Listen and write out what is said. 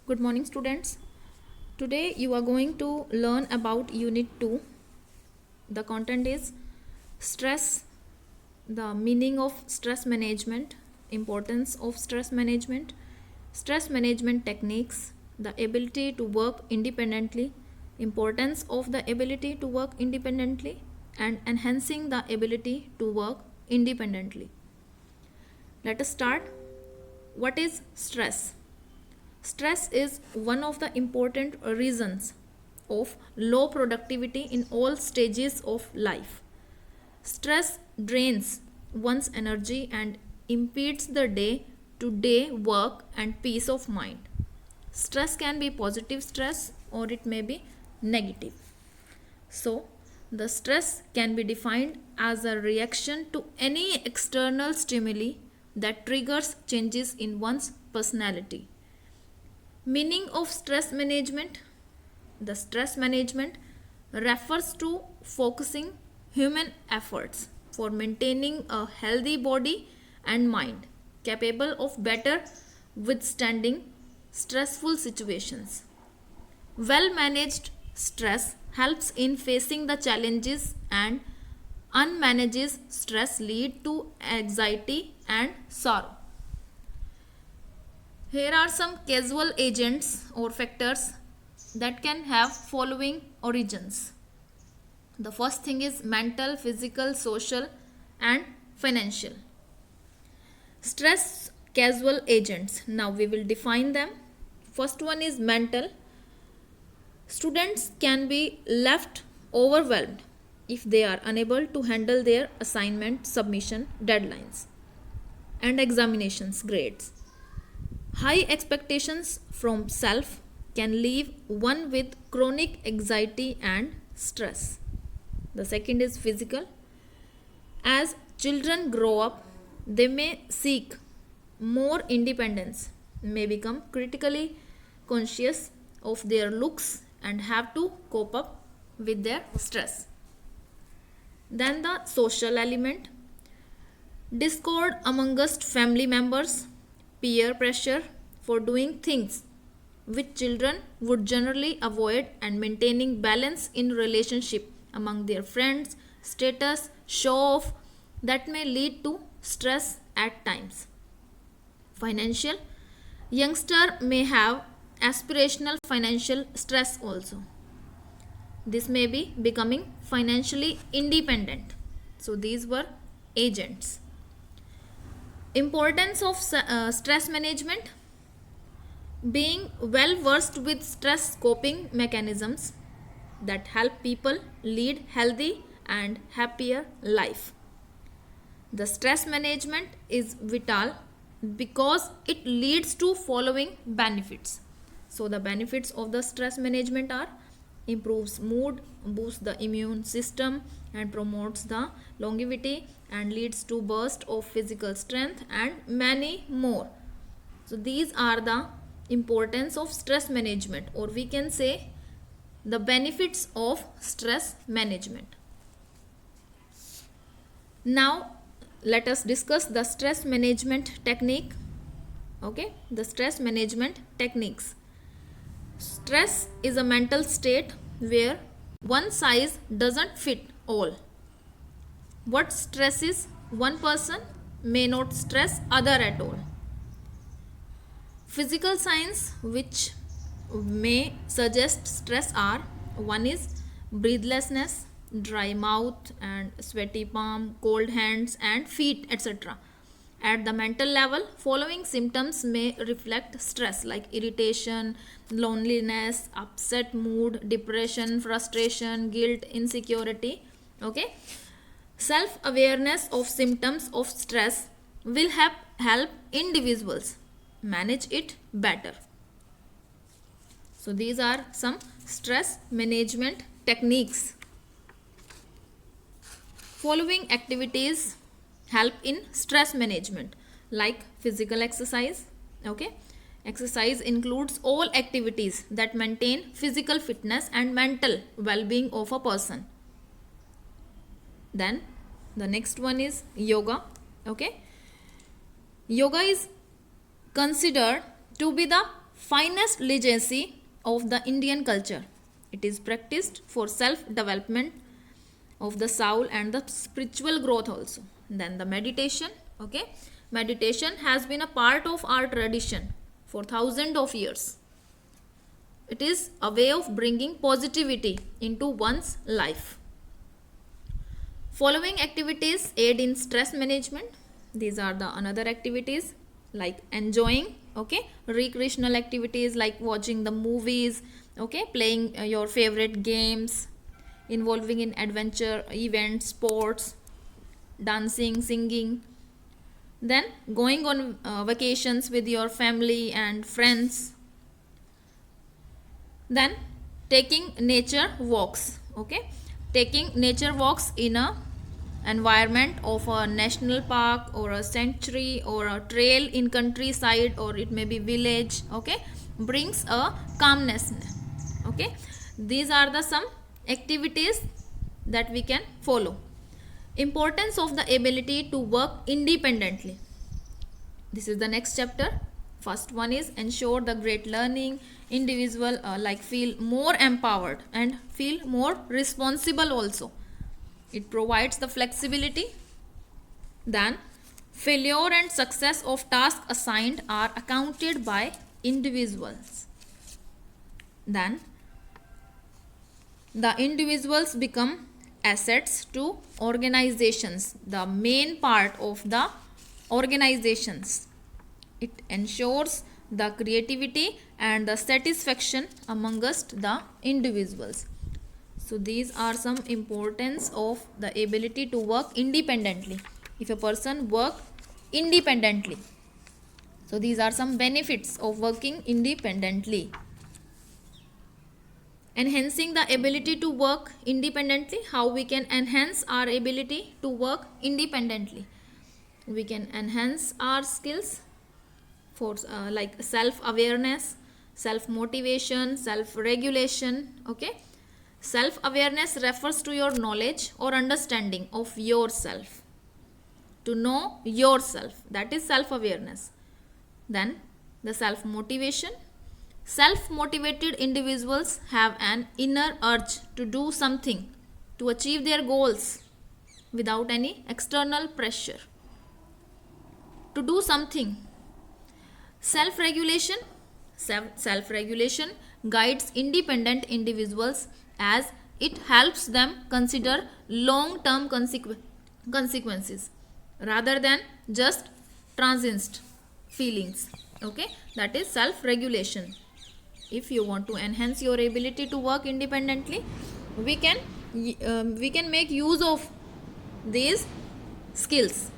Good morning, students. Today you are going to learn about Unit 2. The content is stress, the meaning of stress management, importance of stress management techniques, the ability to work independently, importance of the ability to work independently, and enhancing the ability to work independently. Let us start. What is stress? Stress is one of the important reasons of low productivity in all stages of life. Stress drains one's energy and impedes the day to day work and peace of mind. Stress can be positive stress or it may be negative. So, the stress can be defined as a reaction to any external stimuli that triggers changes in one's personality. Meaning of stress management. The stress management refers to focusing human efforts for maintaining a healthy body and mind capable of better withstanding stressful situations. Well managed stress helps in facing the challenges, and unmanaged stress lead to anxiety and sorrow. Here are some causal agents or factors that can have following origins. The first thing is mental, physical, social, and financial. Stress causal agents. Now we will define them. First one is mental. Students can be left overwhelmed if they are unable to handle their assignment submission deadlines and examinations grades. High expectations from self can leave one with chronic anxiety and stress. The second is physical. As children grow up, they may seek more independence, may become critically conscious of their looks, and have to cope up with their stress. Then the social element. Discord amongst family members, peer pressure for doing things which children would generally avoid, and maintaining balance in relationship among their friends, status, show off that may lead to stress at times. Financial. Youngster may have aspirational financial stress also. This may be becoming financially independent. So these were agents. Importance of stress management. Being well versed with stress coping mechanisms that help people lead healthy and happier life. The stress management is vital because it leads to following benefits. So the benefits of the stress management are: improves mood, boosts the immune system, and promotes the longevity, and leads to burst of physical strength, and many more. So these are the importance of stress management, or we can say the benefits of stress management. Now let us discuss the stress management technique. Okay, the stress management techniques. Stress is a mental state where one size doesn't fit all. What stresses one person may not stress other at all. Physical signs which may suggest stress are: one is breathlessness, dry mouth and sweaty palm, cold hands and feet, etc. At the mental level, following symptoms may reflect stress like irritation, loneliness, upset mood, depression, frustration, guilt, insecurity. Okay, self awareness of symptoms of stress will help individuals manage it better. So these are some stress management techniques. Following activities help in stress management, like physical exercise. Okay, exercise includes all activities that maintain physical fitness and mental well-being of a person. Then the next one is yoga. Okay, yoga is considered to be the finest legacy of the Indian culture. It is practiced for self development of the soul and the spiritual growth also. Then the meditation, okay, meditation has been a part of our tradition for thousands of years. It is a way of bringing positivity into one's life. Following activities aid in stress management. These are the another activities like enjoying, okay, recreational activities like watching the movies, okay, playing your favorite games, involving in adventure events, sports, dancing, singing. Then going on vacations with your family and friends. Then taking nature walks, okay, taking nature walks in a environment of a national park or a sanctuary or a trail in countryside, or it may be village, okay, brings a calmness, okay. These are the some activities that we can follow. Importance of the ability to work independently. This is the next chapter. First one is ensure the great learning individual like feel more empowered and feel more responsible also. It provides the flexibility. Then failure and success of tasks assigned are accounted by individuals. Then the individuals become assets to organizations, the main part of the organizations. It ensures the creativity and the satisfaction amongst the individuals. So these are some importance of the ability to work independently. If a person work independently, so these are some benefits of working independently. Enhancing the ability to work independently. How we can enhance our ability to work independently? We can enhance our skills for like self awareness, self motivation, self regulation, okay. Self awareness refers to your knowledge or understanding of yourself. To know yourself, that is self awareness. Then the self motivation. Self motivated individuals have an inner urge to do something to achieve their goals without any external pressure. To do something. Self regulation. Self regulation guides independent individuals as it helps them consider long term consequences rather than just transient feelings, okay. That is self regulation. If you want to enhance your ability to work independently, we can make use of these skills.